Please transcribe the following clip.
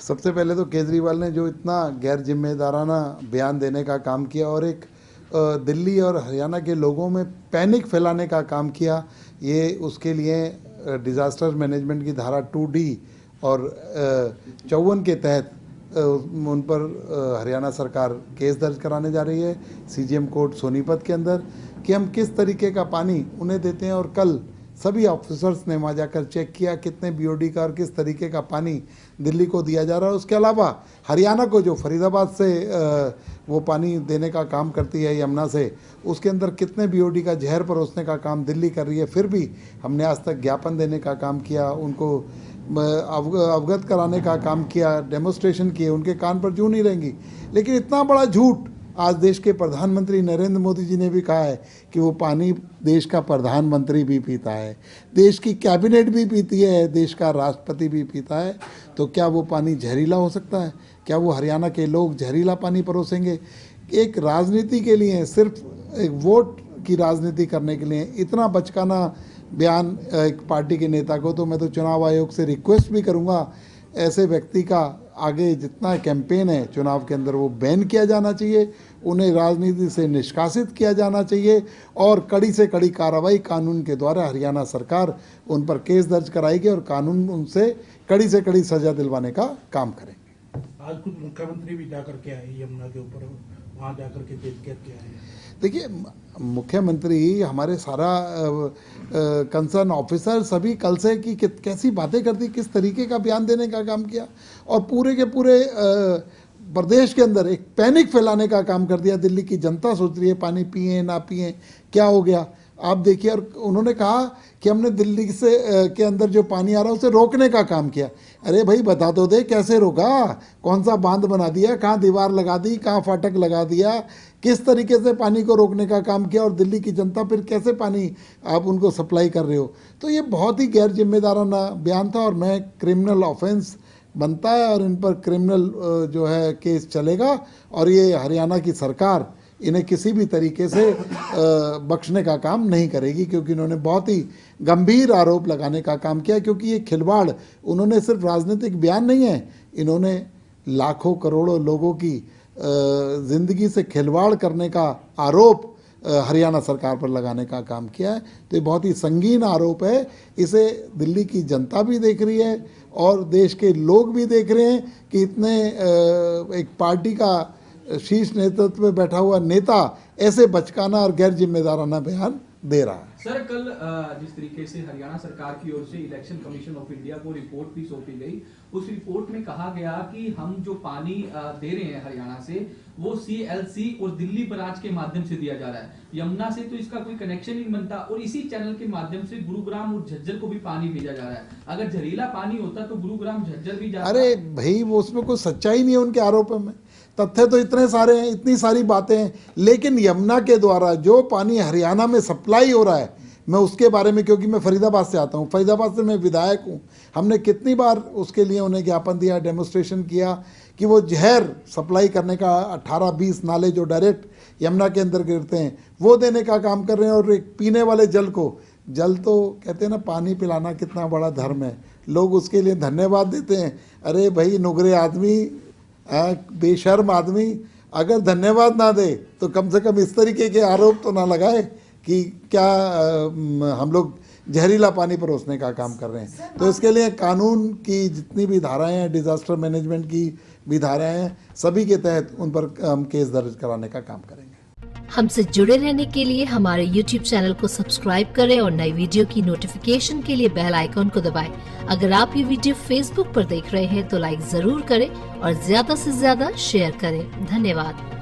सबसे पहले तो केजरीवाल ने जो इतना गैर जिम्मेदाराना बयान देने का काम किया और एक दिल्ली और हरियाणा के लोगों में पैनिक फैलाने का काम किया, ये उसके लिए डिज़ास्टर मैनेजमेंट की धारा 2D और 54 के तहत उन पर हरियाणा सरकार केस दर्ज कराने जा रही है CGM कोर्ट सोनीपत के अंदर कि हम किस तरीके का पानी उन्हें देते हैं। और कल सभी ऑफिसर्स ने वहाँ जाकर चेक किया कितने BOD का और किस तरीके का पानी दिल्ली को दिया जा रहा है। उसके अलावा हरियाणा को जो फरीदाबाद से वो पानी देने का काम करती है यमुना से, उसके अंदर कितने BOD का जहर परोसने का काम दिल्ली कर रही है। फिर भी हमने आज तक ज्ञापन देने का काम किया, उनको अवगत कराने का काम किया, डेमोस्ट्रेशन किए, उनके कान पर जूं नहीं रहेंगी। लेकिन इतना बड़ा झूठ आज देश के प्रधानमंत्री नरेंद्र मोदी जी ने भी कहा है कि वो पानी देश का प्रधानमंत्री भी पीता है, देश की कैबिनेट भी पीती है, देश का राष्ट्रपति भी पीता है। तो क्या वो पानी जहरीला हो सकता है? क्या वो हरियाणा के लोग जहरीला पानी परोसेंगे? एक राजनीति के लिए, सिर्फ एक वोट की राजनीति करने के लिए इतना बचकाना बयान एक पार्टी के नेता को, तो मैं तो चुनाव आयोग से रिक्वेस्ट भी करूंगा ऐसे व्यक्ति का आगे जितना कैंपेन है चुनाव के अंदर वो बैन किया जाना चाहिए, उन्हें राजनीति से निष्कासित किया जाना चाहिए और कड़ी से कड़ी कार्रवाई कानून के द्वारा हरियाणा सरकार उन पर केस दर्ज कराएगी और कानून उनसे कड़ी से कड़ी सजा दिलवाने का काम करेंगे। आज खुद मुख्यमंत्री भी जाकर के आए यमुना के ऊपर, वहाँ जाकर के देख के आए। देखिए, मुख्यमंत्री हमारे सारा कंसर्न ऑफिसर सभी कल से कि कैसी बातें करती, किस तरीके का बयान देने का काम किया और पूरे के पूरे प्रदेश के अंदर एक पैनिक फैलाने का काम कर दिया। दिल्ली की जनता सोच रही है पानी पिए ना पिए, क्या हो गया आप देखिए। और उन्होंने कहा कि हमने दिल्ली से के अंदर जो पानी आ रहा है उसे रोकने का काम किया। अरे भाई बता तो दे कैसे रोका, कौन सा बांध बना दिया, कहाँ दीवार लगा दी, कहाँ फाटक लगा दिया, किस तरीके से पानी को रोकने का काम किया और दिल्ली की जनता फिर कैसे पानी आप उनको सप्लाई कर रहे हो। तो ये बहुत ही गैर जिम्मेदाराना बयान था और मैं क्रिमिनल ऑफेंस बनता है और इन पर क्रिमिनल जो है केस चलेगा और ये हरियाणा की सरकार इन्हें किसी भी तरीके से बख्शने का काम नहीं करेगी, क्योंकि इन्होंने बहुत ही गंभीर आरोप लगाने का काम किया। क्योंकि ये खिलवाड़, उन्होंने सिर्फ राजनीतिक बयान नहीं है, इन्होंने लाखों करोड़ों लोगों की ज़िंदगी से खिलवाड़ करने का आरोप हरियाणा सरकार पर लगाने का काम किया है। तो ये बहुत ही संगीन आरोप है, इसे दिल्ली की जनता भी देख रही है और देश के लोग भी देख रहे हैं कि इतने एक पार्टी का शीर्ष नेतृत्व में बैठा हुआ नेता ऐसे बचकाना और गैर जिम्मेदाराना बयान दे रहा है। सर, कल जिस तरीके से हरियाणा सरकार की ओर से इलेक्शन कमीशन ऑफ इंडिया को रिपोर्ट भी सौंपी गई, उस रिपोर्ट में कहा गया कि हम जो पानी दे रहे हैं हरियाणा से वो CLC और दिल्ली बराज के माध्यम से दिया जा रहा है, यमुना से तो इसका कोई कनेक्शन नहीं बनता और इसी चैनल के माध्यम से गुरुग्राम और झज्जर को भी पानी भेजा जा रहा है। अगर जहरीला पानी होता तो गुरुग्राम झज्जर भी जाता। अरे भाई वो उसमें कोई सच्चाई नहीं है उनके आरोपों में, तथ्य तो इतने सारे हैं, इतनी सारी बातें हैं। लेकिन यमुना के द्वारा जो पानी हरियाणा में सप्लाई हो रहा है, मैं उसके बारे में, क्योंकि मैं फरीदाबाद से आता हूँ, फरीदाबाद से मैं विधायक हूँ, हमने कितनी बार उसके लिए उन्हें ज्ञापन दिया, डेमोस्ट्रेशन किया कि वो जहर सप्लाई करने का 18-20 नाले जो डायरेक्ट यमुना के अंदर गिरते हैं वो देने का काम कर रहे हैं। और एक पीने वाले जल को, जल तो कहते हैं ना पानी पिलाना कितना बड़ा धर्म है, लोग उसके लिए धन्यवाद देते हैं। अरे भाई नुगरे आदमी, बेशर्म आदमी, अगर धन्यवाद ना दे तो कम से कम इस तरीके के आरोप तो ना लगाए कि क्या हम लोग जहरीला पानी परोसने का काम कर रहे हैं। तो इसके लिए कानून की जितनी भी धाराएं हैं, डिजास्टर मैनेजमेंट की भी धाराएं हैं, सभी के तहत उन पर हम केस दर्ज कराने का काम करेंगे। हमसे जुड़े रहने के लिए हमारे YouTube चैनल को सब्सक्राइब करें और नई वीडियो की नोटिफिकेशन के लिए बेल आइकॉन को दबाएं। अगर आप ये वीडियो Facebook पर देख रहे हैं तो लाइक जरूर करें और ज्यादा से ज्यादा शेयर करें। धन्यवाद।